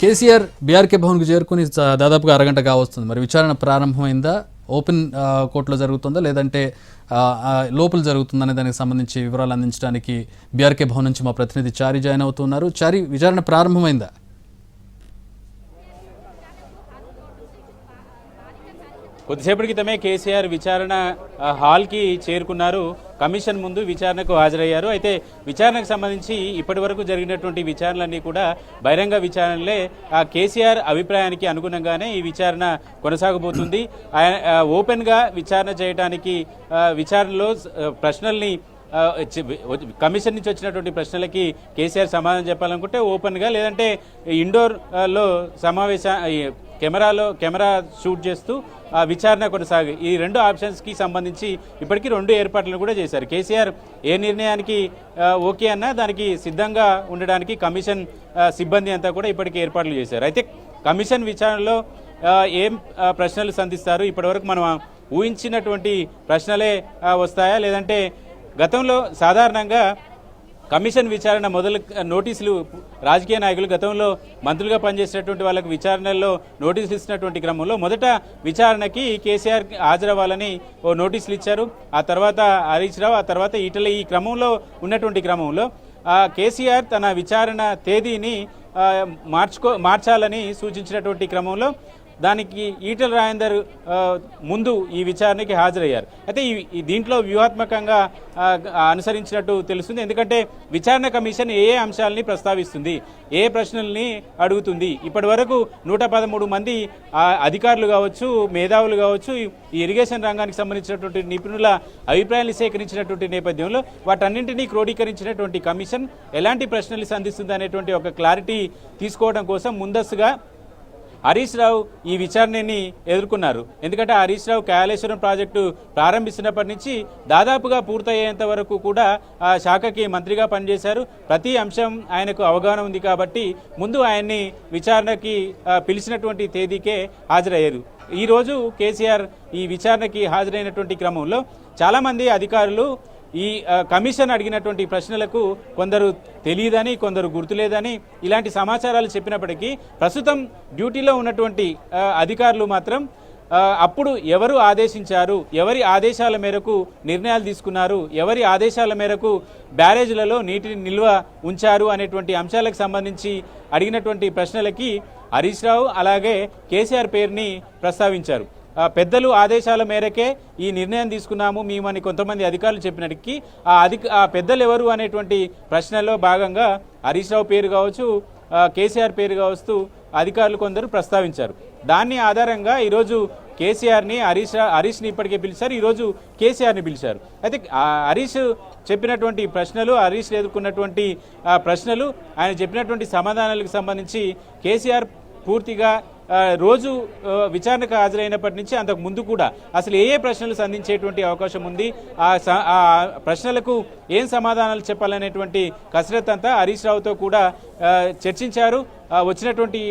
KCR BRK భవన్కు చేరుకుని దాదాపుగా అరగంట కావస్తుంది. మరి విచారణ ప్రారంభమైందా, ఓపెన్ కోర్టులో జరుగుతుందా లేదంటే లోపల జరుగుతుందనే దానికి సంబంధించి వివరాలు అందించడానికి బీఆర్కే భవన్ నుంచి మా ప్రతినిధి చారి జాయిన్ అవుతున్నారు. చారి, విచారణ ప్రారంభమైందా? కొద్దిసేపటి క్రితమే కేసీఆర్ విచారణ హాల్కి చేరుకున్నారు. కమిషన్ ముందు విచారణకు హాజరయ్యారు. అయితే విచారణకు సంబంధించి ఇప్పటి వరకు జరిగినటువంటి విచారణలన్నీ కూడా బహిరంగ విచారణలే. కేసీఆర్ అభిప్రాయానికి అనుగుణంగానే ఈ విచారణ కొనసాగబోతుంది. ఓపెన్గా విచారణ చేయడానికి విచారణలో ప్రశ్నల్ని కమిషన్ నుంచి వచ్చినటువంటి ప్రశ్నలకి కేసీఆర్ సమాధానం చెప్పాలనుకుంటే ఓపెన్గా, లేదంటే ఇండోర్లో కెమెరా షూట్ చేస్తూ విచారణ కొనసాగి ఈ రెండు ఆప్షన్స్కి సంబంధించి ఇప్పటికీ రెండు ఏర్పాట్లను కూడా చేశారు. కేసీఆర్ ఏ నిర్ణయానికి ఓకే అన్నా దానికి సిద్ధంగా ఉండడానికి కమిషన్ సిబ్బంది అంతా కూడా ఇప్పటికీ ఏర్పాట్లు చేశారు. అయితే కమిషన్ విచారణలో ఏం ప్రశ్నలు సంధిస్తారు, ఇప్పటివరకు మనం ఊహించినటువంటి ప్రశ్నలే వస్తాయా, లేదంటే గతంలో సాధారణంగా కమిషన్ విచారణ నోటీసులు రాజకీయ నాయకులు గతంలో మంత్రులుగా పనిచేసినటువంటి వాళ్ళకు విచారణల్లో నోటీసులు ఇచ్చినటువంటి క్రమంలో మొదట విచారణకి కేసీఆర్ హాజరవ్వాలని ఓ నోటీసులు ఇచ్చారు. ఆ తర్వాత హరీష్ రావు, ఆ తర్వాత ఈటల. ఈ క్రమంలో ఉన్నటువంటి క్రమంలో కేసీఆర్ తన విచారణ తేదీని మార్చాలని సూచించినటువంటి క్రమంలో దానికి ఈటల రాజేందర్ ముందు ఈ విచారణకి హాజరయ్యారు. అయితే దీంట్లో వ్యూహాత్మకంగా అనుసరించినట్టు తెలుస్తుంది. ఎందుకంటే విచారణ కమిషన్ ఏ అంశాలని ప్రస్తావిస్తుంది, ఏ ప్రశ్నల్ని అడుగుతుంది, ఇప్పటి వరకు 113 మంది అధికారులు కావచ్చు, మేధావులు కావచ్చు, ఈ ఇరిగేషన్ రంగానికి సంబంధించినటువంటి నిపుణుల అభిప్రాయాలు సేకరించినటువంటి నేపథ్యంలో వాటన్నింటినీ క్రోడీకరించినటువంటి కమిషన్ ఎలాంటి ప్రశ్నలు సంధిస్తుంది అనేటువంటి ఒక క్లారిటీ తీసుకోవడం కోసం ముందస్తుగా హరీష్ రావు ఈ విచారణని ఎదుర్కొన్నారు. ఎందుకంటే హరీష్ రావు కాళేశ్వరం ప్రాజెక్టు ప్రారంభిస్తున్నప్పటి నుంచి దాదాపుగా పూర్తయ్యేంత వరకు కూడా ఆ శాఖకి మంత్రిగా పనిచేశారు. ప్రతి అంశం ఆయనకు అవగాహన ఉంది కాబట్టి ముందు ఆయన్ని విచారణకి పిలిచినటువంటి తేదీకే హాజరయ్యారు. ఈరోజు కేసీఆర్ ఈ విచారణకి హాజరైనటువంటి క్రమంలో చాలామంది అధికారులు ఈ కమిషన్ అడిగినటువంటి ప్రశ్నలకు కొందరు తెలియదని, కొందరు గుర్తులేదని ఇలాంటి సమాచారాలు చెప్పినప్పటికీ ప్రస్తుతం డ్యూటీలో ఉన్నటువంటి అధికారులు మాత్రం అప్పుడు ఎవరు ఆదేశించారు, ఎవరి ఆదేశాల మేరకు నిర్ణయాలు తీసుకున్నారు, ఎవరి ఆదేశాల మేరకు బ్యారేజ్లలో నీటిని నిల్వ ఉంచారు అనేటువంటి అంశాలకు సంబంధించి అడిగినటువంటి ప్రశ్నలకి హరీష్ రావు అలాగే కేసీఆర్ పేరుని ప్రస్తావించారు. పెద్దలు ఆదేశాల మేరకే ఈ నిర్ణయం తీసుకున్నాము మేమని కొంతమంది అధికారులు చెప్పినట్టుకి ఆ పెద్దలు ఎవరు అనేటువంటి ప్రశ్నలో భాగంగా హరీష్ రావు పేరు కావచ్చు, కేసీఆర్ పేరు కావచ్చు అధికారులు కొందరు ప్రస్తావించారు. దాన్ని ఆధారంగా ఈరోజు కేసీఆర్ని హరీష్ని ఇప్పటికే పిలిచారు, ఈరోజు కేసీఆర్ని పిలిచారు. అయితే హరీష్ చెప్పినటువంటి ప్రశ్నలు, హరీష్ ఎదుర్కొన్నటువంటి ప్రశ్నలు, ఆయన చెప్పినటువంటి సమాధానాలకు సంబంధించి కేసీఆర్ పూర్తిగా రోజు విచారణకు హాజరైనప్పటి నుంచి అంతకు ముందు కూడా అసలు ఏ ప్రశ్నలు సంధించేటువంటి అవకాశం ఉంది, ఆ ప్రశ్నలకు ఏం సమాధానాలు చెప్పాలనేటువంటి కసరత్ అంతా హరీష్ రావుతో కూడా చర్చించారు. వచ్చినటువంటి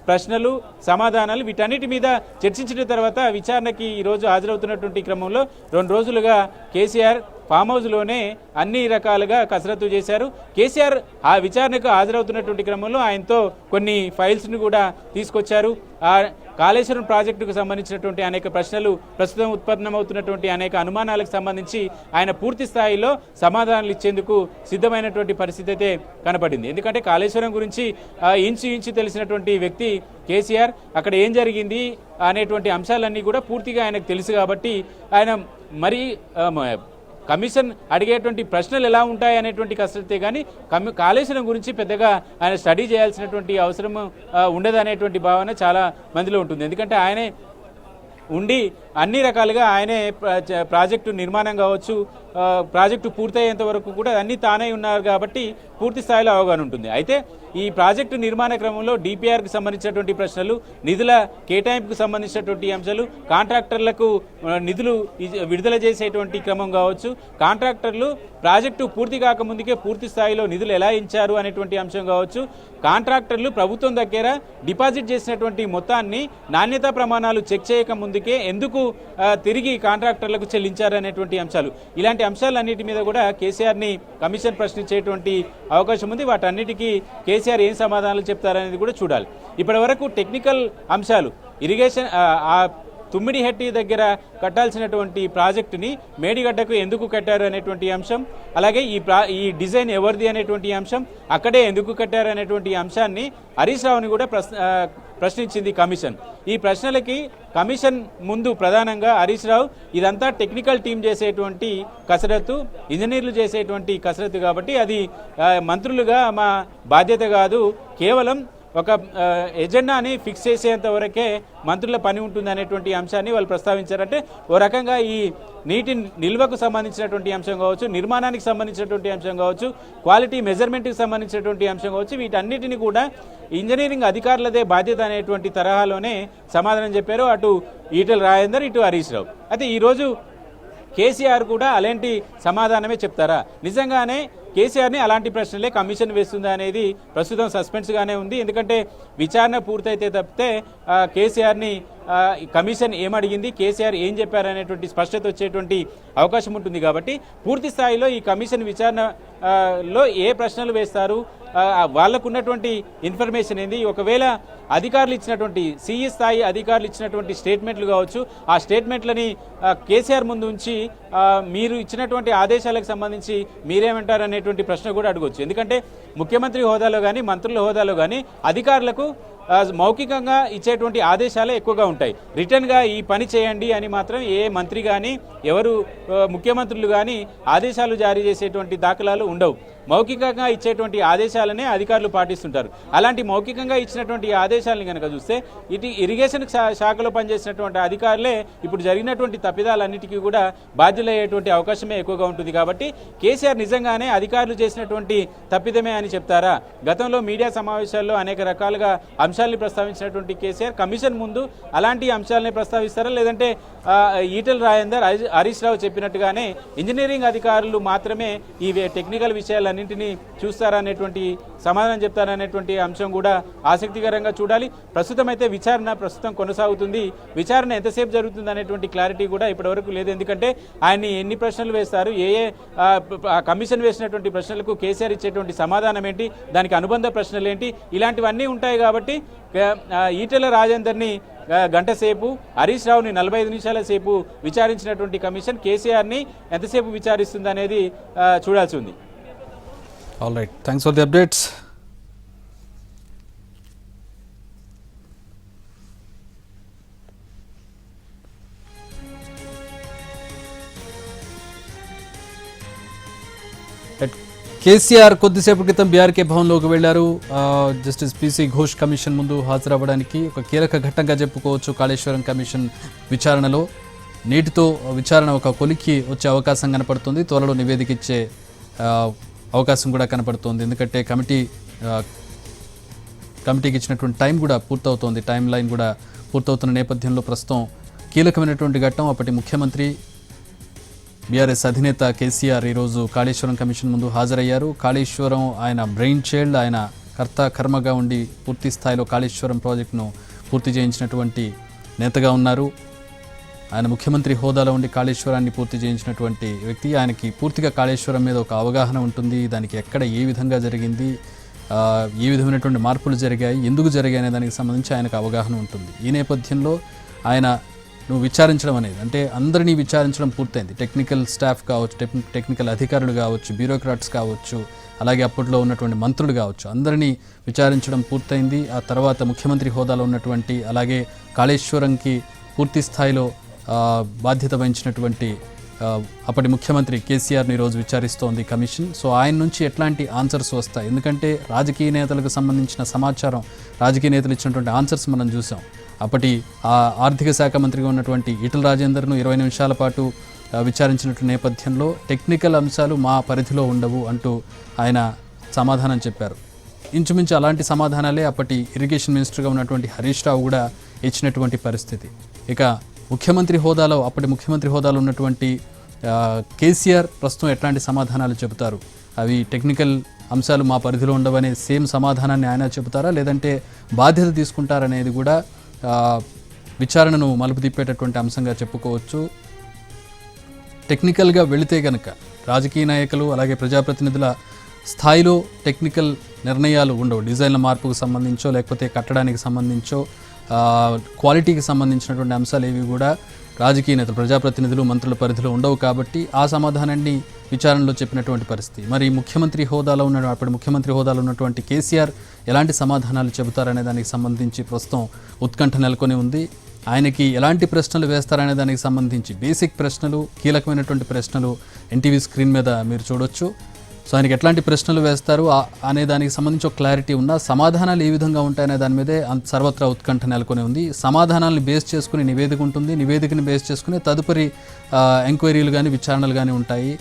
ప్రశ్నలు, సమాధానాలు వీటన్నిటి మీద చర్చించిన తర్వాత విచారణకి ఈరోజు హాజరవుతున్నటువంటి క్రమంలో 2 రోజులుగా కేసీఆర్ ఫామ్ హౌస్లోనే అన్ని రకాలుగా కసరత్తు చేశారు. కేసీఆర్ ఆ విచారణకు హాజరవుతున్నటువంటి క్రమంలో ఆయనతో కొన్ని ఫైల్స్ను కూడా తీసుకొచ్చారు. కాళేశ్వరం ప్రాజెక్టుకు సంబంధించినటువంటి అనేక ప్రశ్నలు, ప్రస్తుతం ఉత్పన్నమవుతున్నటువంటి అనేక అనుమానాలకు సంబంధించి ఆయన పూర్తి స్థాయిలో సమాధానాలు ఇచ్చేందుకు సిద్ధమైనటువంటి పరిస్థితి అయితే కనపడింది. ఎందుకంటే కాళేశ్వరం గురించి ఇంచు తెలిసినటువంటి వ్యక్తి కేసీఆర్. అక్కడ ఏం జరిగింది అనేటువంటి అంశాలన్నీ కూడా పూర్తిగా ఆయనకు తెలుసు కాబట్టి ఆయన మరీ కమిషన్ అడిగేటువంటి ప్రశ్నలు ఎలా ఉంటాయి అనేటువంటి కసరత్తే కానీ కాళేశ్వరం గురించి పెద్దగా ఆయన స్టడీ చేయాల్సినటువంటి అవసరం ఉండదనేటువంటి భావన చాలా మందిలో ఉంటుంది. ఎందుకంటే ఆయనే ఉండి అన్ని రకాలుగా ఆయనే ప్రాజెక్టు నిర్మాణం కావచ్చు, ప్రాజెక్టు పూర్తయ్యేంత వరకు కూడా అన్నీ తానే ఉన్నారు కాబట్టి పూర్తి స్థాయిలో అవగాహన ఉంటుంది. అయితే ఈ ప్రాజెక్టు నిర్మాణ క్రమంలో డిపిఆర్కి సంబంధించినటువంటి ప్రశ్నలు, నిధుల కేటాయింపుకు సంబంధించినటువంటి అంశాలు, కాంట్రాక్టర్లకు నిధులు విడుదల చేసేటువంటి క్రమం కావచ్చు, కాంట్రాక్టర్లు ప్రాజెక్టు పూర్తి కాకముందుకే పూర్తి స్థాయిలో నిధులు ఎలా ఇచ్చారు అనేటువంటి అంశం కావచ్చు, కాంట్రాక్టర్లు ప్రభుత్వం దగ్గర డిపాజిట్ చేసినటువంటి మొత్తాన్ని నాణ్యతా ప్రమాణాలు చెక్ చేయక ముందుకే ఎందుకు తిరిగి కాంట్రాక్టర్లకు చెల్లించారు అనేటువంటి అంశాలు, ఇలాంటి అంశాలన్నిటి మీద కూడా కేసీఆర్ని కమిషన్ ప్రశ్నించేటువంటి అవకాశం ఉంది. వాటన్నిటికీ కేసీఆర్ ఏం సమాధానాలు చెప్తారనేది కూడా చూడాలి. ఇప్పటి వరకు టెక్నికల్ అంశాలు ఇరిగేషన్ ఆ తుమ్మిడిహెట్టి దగ్గర కట్టాల్సినటువంటి ప్రాజెక్టుని మేడిగడ్డకు ఎందుకు కట్టారు అనేటువంటి అంశం, అలాగే ఈ డిజైన్ ఎవరిది అనేటువంటి అంశం, అక్కడే ఎందుకు కట్టారు అనేటువంటి అంశాన్ని హరీష్ రావుని కూడా ప్రశ్నించింది కమిషన్. ఈ ప్రశ్నలకి కమిషన్ ముందు ప్రధానంగా హరీష్ రావు ఇదంతా టెక్నికల్ టీం చేసేటువంటి కసరత్తు, ఇంజనీర్లు చేసేటువంటి కసరత్తు కాబట్టి అది మంత్రులుగా మా బాధ్యత కాదు, కేవలం ఒక ఎజెండాని ఫిక్స్ చేసేంత వరకే మంత్రుల పని ఉంటుంది అనేటువంటి అంశాన్ని వాళ్ళు ప్రస్తావించారంటే ఓ రకంగా ఈ నీటి నిల్వకు సంబంధించినటువంటి అంశం కావచ్చు, నిర్మాణానికి సంబంధించినటువంటి అంశం కావచ్చు, క్వాలిటీ మెజర్మెంట్కి సంబంధించినటువంటి అంశం కావచ్చు, వీటన్నిటిని కూడా ఇంజనీరింగ్ అధికారులదే బాధ్యత అనేటువంటి తరహాలోనే సమాధానం చెప్పారు అటు ఈటెల రాజేందర్, ఇటు హరీష్ రావు. అయితే ఈరోజు కేసీఆర్ కూడా అలాంటి సమాధానమే చెప్తారా? నిజంగానే కేసీఆర్ని అలాంటి ప్రశ్నలే కమిషన్ వేస్తుందా అనేది ప్రస్తుతం సస్పెన్స్గానే ఉంది. ఎందుకంటే విచారణ పూర్తయితే తప్పితే కేసీఆర్ని కమిషన్ ఏమడిగింది, కేసీఆర్ ఏం చెప్పారనేటువంటి స్పష్టత వచ్చేటువంటి అవకాశం ఉంటుంది. కాబట్టి పూర్తి స్థాయిలో ఈ కమిషన్ విచారణలో ఏ ప్రశ్నలు వేస్తారు, వాళ్ళకు ఉన్నటువంటి ఇన్ఫర్మేషన్ ఏంది, ఒకవేళ అధికారులు ఇచ్చినటువంటి సిఈ స్థాయి అధికారులు ఇచ్చినటువంటి స్టేట్మెంట్లు కావచ్చు, ఆ స్టేట్మెంట్లని కేసీఆర్ ముందు ఉంచి మీరు ఇచ్చినటువంటి ఆదేశాలకు సంబంధించి మీరేమంటారు అనేటువంటి ప్రశ్న కూడా అడగవచ్చు. ఎందుకంటే ముఖ్యమంత్రి హోదాలో కానీ మంత్రుల హోదాలో కానీ అధికారులకు మౌఖికంగా ఇచ్చేటువంటి ఆదేశాలే ఎక్కువగా ఉంటాయి. రిటర్న్గా ఈ పని చేయండి అని మాత్రం ఏ మంత్రి కానీ ఎవరు ముఖ్యమంత్రులు కానీ ఆదేశాలు జారీ చేసేటువంటి దాఖలాలు ఉండవు. మౌఖికంగా ఇచ్చేటువంటి ఆదేశాలనే అధికారులు పాటిస్తుంటారు. అలాంటి మౌఖికంగా ఇచ్చినటువంటి ఆదేశాలను కనుక చూస్తే ఇటు ఇరిగేషన్ శాఖలో పనిచేసినటువంటి అధికారులే ఇప్పుడు జరిగినటువంటి తప్పిదాలన్నిటికీ కూడా బాధ్యులయ్యేటువంటి అవకాశమే ఎక్కువగా ఉంటుంది. కాబట్టి కేసీఆర్ నిజంగానే అధికారులు చేసినటువంటి తప్పిదమే అని చెప్తారా? గతంలో మీడియా సమావేశాల్లో అనేక రకాలుగా అంశాలని ప్రస్తావించినటువంటి కేసీఆర్ కమిషన్ ముందు అలాంటి అంశాలని ప్రస్తావిస్తారా, లేదంటే ఈటెల రాజేందర్, హరీష్ రావు చెప్పినట్టుగానే ఇంజనీరింగ్ అధికారులు మాత్రమే ఈ టెక్నికల్ విషయాలన్నింటినీ చూస్తారా అనేటువంటి సమాధానం చెప్తారనేటువంటి అంశం కూడా ఆసక్తికరంగా చూడాలి. ప్రస్తుతం అయితే విచారణ కొనసాగుతుంది. విచారణ ఎంతసేపు జరుగుతుంది అనేటువంటి క్లారిటీ కూడా ఇప్పటివరకు లేదు. ఎందుకంటే ఆయన్ని ఎన్ని ప్రశ్నలు వేస్తారు, కమిషన్ వేసినటువంటి ప్రశ్నలకు కేసీఆర్ ఇచ్చేటువంటి సమాధానం ఏంటి, దానికి అనుబంధ ప్రశ్నలు ఏంటి, ఇలాంటివన్నీ ఉంటాయి. కాబట్టి ఈటెల రాజేందర్ని గంట సేపు, హరీష్ రావుని 45 నిమిషాల సేపు విచారించినటువంటి కమిషన్ కేసీఆర్ని ఎంతసేపు విచారిస్తుంది అనేది చూడాల్సి ఉంది. All right, thanks for the updates. KCR కొద్దిసేపు క్రితం బీఆర్కే భవన్లోకి వెళ్లారు. జస్టిస్ పీసీ ఘోష్ కమిషన్ ముందు హాజరవ్వడానికి ఒక కీలక ఘట్టంగా చెప్పుకోవచ్చు. కాళేశ్వరం కమిషన్ విచారణలో నేటితో విచారణ ఒక కొలిక్కి వచ్చే అవకాశం కనపడుతుంది. త్వరలో నివేదిక ఇచ్చే అవకాశం కూడా కనపడుతోంది. ఎందుకంటే కమిటీకి ఇచ్చినటువంటి టైం కూడా పూర్తవుతోంది. టైం లైన్ కూడా పూర్తవుతున్న నేపథ్యంలో ప్రస్తుతం కీలకమైనటువంటి ఘట్టం. అప్పటి ముఖ్యమంత్రి బీఆర్ఎస్ అధినేత కేసీఆర్ ఈరోజు కాళేశ్వరం కమిషన్ ముందు హాజరయ్యారు. కాళేశ్వరం ఆయన బ్రెయిన్ చైల్డ్, ఆయన కర్మగా ఉండి పూర్తి స్థాయిలో కాళేశ్వరం ప్రాజెక్టును పూర్తి చేయించినటువంటి నేతగా ఉన్నారు. ఆయన ముఖ్యమంత్రి హోదాలో ఉండి కాళేశ్వరాన్ని పూర్తి చేయించినటువంటి వ్యక్తి. ఆయనకి పూర్తిగా కాళేశ్వరం మీద ఒక అవగాహన ఉంటుంది. దానికి ఎక్కడ ఏ విధంగా జరిగింది, ఏ విధమైనటువంటి మార్పులు జరిగాయి, ఎందుకు జరిగాయి అనే దానికి సంబంధించి ఆయనకు అవగాహన ఉంటుంది. ఈ నేపథ్యంలో ఆయన విచారించడం అనేది, అంటే అందరినీ విచారించడం పూర్తయింది. టెక్నికల్ స్టాఫ్ కావచ్చు, టెక్నికల్ అధికారులు కావచ్చు, బ్యూరోక్రాట్స్ కావచ్చు, అలాగే అప్పట్లో ఉన్నటువంటి మంత్రులు కావచ్చు, అందరినీ విచారించడం పూర్తయింది. ఆ తర్వాత ముఖ్యమంత్రి హోదాలో ఉన్నటువంటి, అలాగే కాళేశ్వరంకి పూర్తి స్థాయిలో బాధ్యత వహించినటువంటి అప్పటి ముఖ్యమంత్రి కేసీఆర్ని ఈరోజు విచారిస్తోంది కమిషన్. సో ఆయన నుంచి ఎట్లాంటి ఆన్సర్స్ వస్తాయి, ఎందుకంటే రాజకీయ నేతలకు సంబంధించిన సమాచారం, రాజకీయ నేతలు ఇచ్చినటువంటి ఆన్సర్స్ మనం చూసాం. అప్పటి ఆర్థిక శాఖ మంత్రిగా ఉన్నటువంటి ఈటెల రాజేందర్ను 20 నిమిషాల పాటు విచారించినటువంటి నేపథ్యంలో టెక్నికల్ అంశాలు మా పరిధిలో ఉండవు అంటూ ఆయన సమాధానం చెప్పారు. ఇంచుమించు అలాంటి సమాధానాలే అప్పటి ఇరిగేషన్ మినిస్టర్గా ఉన్నటువంటి హరీష్ రావు కూడా ఇచ్చినటువంటి పరిస్థితి. ఇక అప్పటి ముఖ్యమంత్రి హోదాలో ఉన్నటువంటి కేసీఆర్ ప్రస్తుతం ఎట్లాంటి సమాధానాలు చెబుతారు, అవి టెక్నికల్ అంశాలు మా పరిధిలో ఉండవనే సేమ్ సమాధానాన్ని ఆయన చెబుతారా, లేదంటే బాధ్యత తీసుకుంటారనేది కూడా విచారణను మలుపు తిప్పేటటువంటి అంశంగా చెప్పుకోవచ్చు. టెక్నికల్గా వెళితే గనక రాజకీయ నాయకులు అలాగే ప్రజాప్రతినిధుల స్థాయిలో టెక్నికల్ నిర్ణయాలు ఉండవు. డిజైన్ల మార్పుకు సంబంధించో లేకపోతే కట్టడానికి సంబంధించో క్వాలిటీకి సంబంధించినటువంటి అంశాలు ఏవి కూడా రాజకీయ నేతలు ప్రజాప్రతినిధులు మంత్రుల పరిధిలో ఉండవు. కాబట్టి ఆ సమాధానాన్ని విచారణలో చెప్పినటువంటి పరిస్థితి. మరి ముఖ్యమంత్రి హోదాలో అప్పుడు ముఖ్యమంత్రి హోదాలో ఉన్నటువంటి కేసీఆర్ ఎలాంటి సమాధానాలు చెబుతారనే దానికి సంబంధించి ప్రస్తుతం ఉత్కంఠ నెలకొని ఉంది. ఆయనకి ఎలాంటి ప్రశ్నలు వేస్తారనే దానికి సంబంధించి బేసిక్ ప్రశ్నలు, కీలకమైనటువంటి ప్రశ్నలు ఎన్టీవీ స్క్రీన్ మీద మీరు చూడొచ్చు. సో ఆయనకి ఎట్లాంటి ప్రశ్నలు వేస్తారు అనే దానికి సంబంధించి ఒక క్లారిటీ ఉన్నా సమాధానాలు ఏ విధంగా ఉంటాయనే దాని మీదే సర్వత్రా ఉత్కంఠ నెలకొని ఉంది. సమాధానాలను బేస్ చేసుకుని నివేదిక ఉంటుంది, నివేదికని బేస్ చేసుకుని తదుపరి ఎంక్వైరీలు కానీ విచారణలు కానీ ఉంటాయి.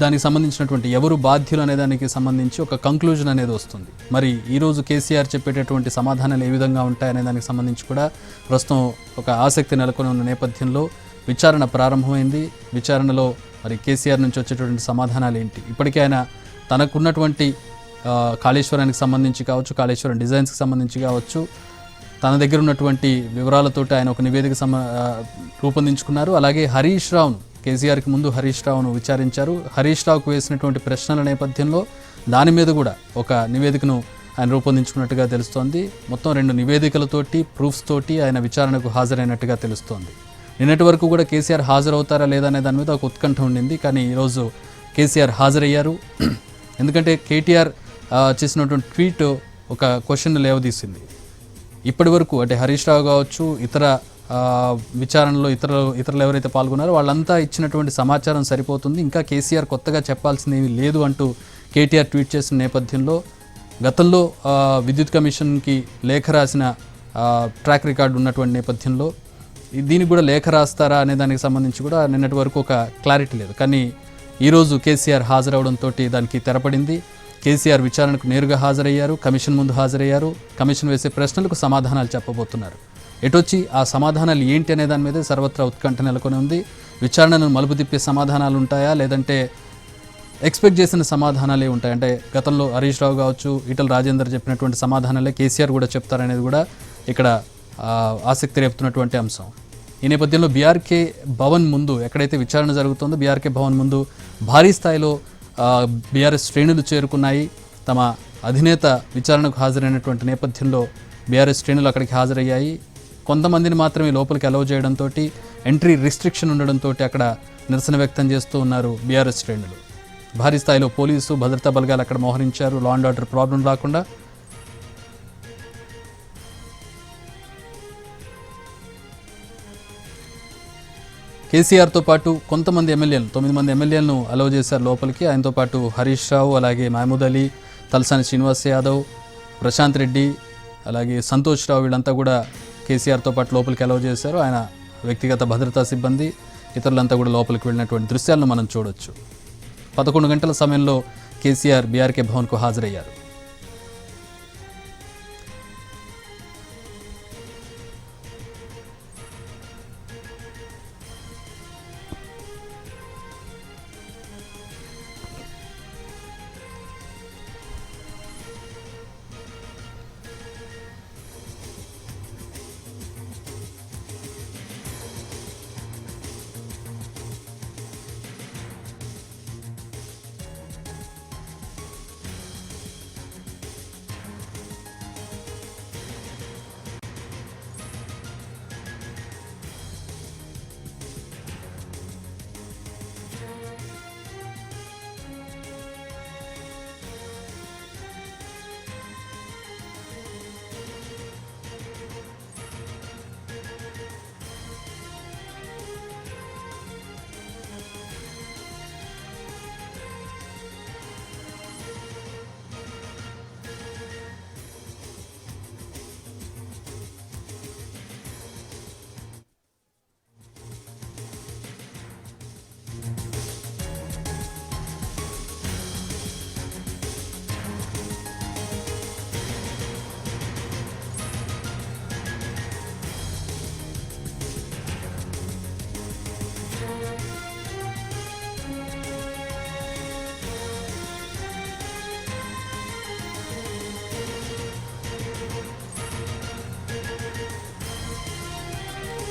దానికి సంబంధించినటువంటి ఎవరు బాధ్యులు అనే దానికి సంబంధించి ఒక కంక్లూజన్ అనేది వస్తుంది. మరి ఈరోజు కేసీఆర్ చెప్పేటటువంటి సమాధానాలు ఏ విధంగా ఉంటాయనే దానికి సంబంధించి కూడా ప్రస్తుతం ఒక ఆసక్తి నెలకొని ఉన్న నేపథ్యంలో విచారణ ప్రారంభమైంది. విచారణలో మరి కేసీఆర్ నుంచి వచ్చేటువంటి సమాధానాలు ఏంటి? ఇప్పటికే ఆయన తనకున్నటువంటి కాళేశ్వరానికి సంబంధించి కావచ్చు, కాళేశ్వరం డిజైన్స్కి సంబంధించి కావచ్చు, తన దగ్గర ఉన్నటువంటి వివరాలతోటి ఆయన ఒక నివేదిక రూపొందించుకున్నారు. అలాగే హరీష్ రావును, కేసీఆర్కి ముందు హరీష్ రావును విచారించారు. హరీష్ రావుకు వేసినటువంటి ప్రశ్నల నేపథ్యంలో దాని మీద కూడా ఒక నివేదికను ఆయన రూపొందించుకున్నట్టుగా తెలుస్తోంది. మొత్తం 2 నివేదికలతోటి ప్రూఫ్స్ తోటి ఆయన విచారణకు హాజరైనట్టుగా తెలుస్తోంది. నిన్నటి వరకు కూడా కేసీఆర్ హాజరవుతారా లేదా అనే దాని మీద ఒక ఉత్కంఠ ఉండింది. కానీ ఈరోజు కేసీఆర్ హాజరయ్యారు. ఎందుకంటే కేటీఆర్ చేసినటువంటి ట్వీట్ ఒక క్వశ్చన్ లేవదీసింది. ఇప్పటి వరకు అంటే హరీష్ రావు కావచ్చు, ఇతర విచారణలో ఇతరులు ఎవరైతే పాల్గొన్నారో వాళ్ళంతా ఇచ్చినటువంటి సమాచారం సరిపోతుంది, ఇంకా కేసీఆర్ కొత్తగా చెప్పాల్సింది ఏమీ లేదు అంటూ కేటీఆర్ ట్వీట్ చేసిన నేపథ్యంలో గతంలో విద్యుత్ కమిషన్కి లేఖ రాసిన ట్రాక్ రికార్డు ఉన్నటువంటి నేపథ్యంలో దీనికి కూడా లేఖ రాస్తారా అనే దానికి సంబంధించి కూడా నిన్నటి వరకు ఒక క్లారిటీ లేదు. కానీ ఈరోజు కేసీఆర్ హాజరవడంతో దానికి తెరపడింది. కేసీఆర్ విచారణకు నేరుగా హాజరయ్యారు, కమిషన్ ముందు హాజరయ్యారు. కమిషన్ వేసే ప్రశ్నలకు సమాధానాలు చెప్పబోతున్నారు. ఎటొచ్చి ఆ సమాధానాలు ఏంటి అనే దాని మీద సర్వత్రా ఉత్కంఠ నెలకొని ఉంది. విచారణను మలుపు తిప్పే సమాధానాలు ఉంటాయా, లేదంటే ఎక్స్పెక్ట్ చేసిన సమాధానాలే ఉంటాయి? అంటే గతంలో హరీష్ రావు కావచ్చు, ఈటల రాజేందర్ చెప్పినటువంటి సమాధానాలే కేసీఆర్ కూడా చెప్తారనేది కూడా ఇక్కడ ఆసక్తి రేపుతున్నటువంటి అంశం. ఈ నేపథ్యంలో బీఆర్కే భవన్ ముందు ఎక్కడైతే విచారణ జరుగుతుందో బీఆర్కే భవన్ ముందు భారీ స్థాయిలో బీఆర్ఎస్ శ్రేణులు చేరుకున్నాయి. తమ అధినేత విచారణకు హాజరైనటువంటి నేపథ్యంలో బీఆర్ఎస్ శ్రేణులు అక్కడికి హాజరయ్యాయి. కొంతమందిని మాత్రమే లోపలికి అలౌ చేయడంతో, ఎంట్రీ రిస్ట్రిక్షన్ ఉండడంతో అక్కడ నిరసన వ్యక్తం చేస్తూ ఉన్నారు బీఆర్ఎస్ శ్రేణులు. భారీ స్థాయిలో పోలీసు భద్రతా బలగాలు అక్కడ మోహరించారు, లా అండ్ ఆర్డర్ ప్రాబ్లం రాకుండా. కేసీఆర్తో పాటు కొంతమంది ఎమ్మెల్యేలు 9 మంది ఎమ్మెల్యేలను అలౌ చేశారు లోపలికి. ఆయనతో పాటు హరీష్ రావు, అలాగే మహమూద్ అలీ, తలసాని శ్రీనివాస్ యాదవ్, ప్రశాంత్ రెడ్డి, అలాగే సంతోష్ రావు, వీళ్ళంతా కూడా కేసీఆర్తో పాటు లోపలికి అలౌ చేశారు. ఆయన వ్యక్తిగత భద్రతా సిబ్బంది ఇతరులంతా కూడా లోపలికి వెళ్ళినటువంటి దృశ్యాలను మనం చూడొచ్చు. 11 గంటల సమయంలో కేసీఆర్ బీఆర్కే భవన్కు హాజరయ్యారు.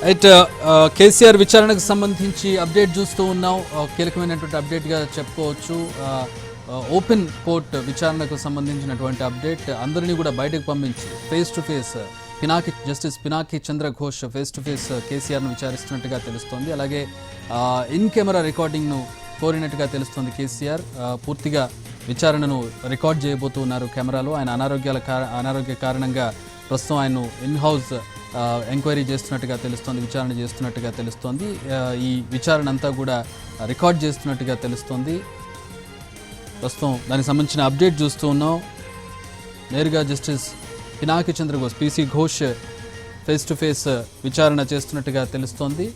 రైట్, కేసీఆర్ విచారణకు సంబంధించి అప్డేట్ చూస్తూ ఉన్నాం. కీలకమైనటువంటి అప్డేట్గా చెప్పుకోవచ్చు. ఓపెన్ కోర్ట్ విచారణకు సంబంధించినటువంటి అప్డేట్ అందరినీ కూడా బయటకు పంపించి face to face justice Pinaki Chandra Ghosh face to face కేసీఆర్ను విచారిస్తున్నట్టుగా తెలుస్తోంది. అలాగే ఇన్ కెమెరా రికార్డింగ్ను కోరినట్టుగా తెలుస్తోంది కేసీఆర్. పూర్తిగా విచారణను రికార్డ్ చేయబోతున్నారు కెమెరాలో. ఆయన అనారోగ్య కారణంగా ప్రస్తుతం ఆయన ఇన్ హౌస్ ఎంక్వైరీ చేస్తున్నట్టుగా తెలుస్తోంది, విచారణ చేస్తున్నట్టుగా తెలుస్తోంది. ఈ విచారణ అంతా కూడా రికార్డ్ చేస్తున్నట్టుగా తెలుస్తోంది. ప్రస్తుతం దానికి సంబంధించిన అప్డేట్ చూస్తూ ఉన్నాం. నేరుగా justice Pinaki Chandra Ghosh PC Ghosh face to face విచారణ చేస్తున్నట్టుగా తెలుస్తోంది.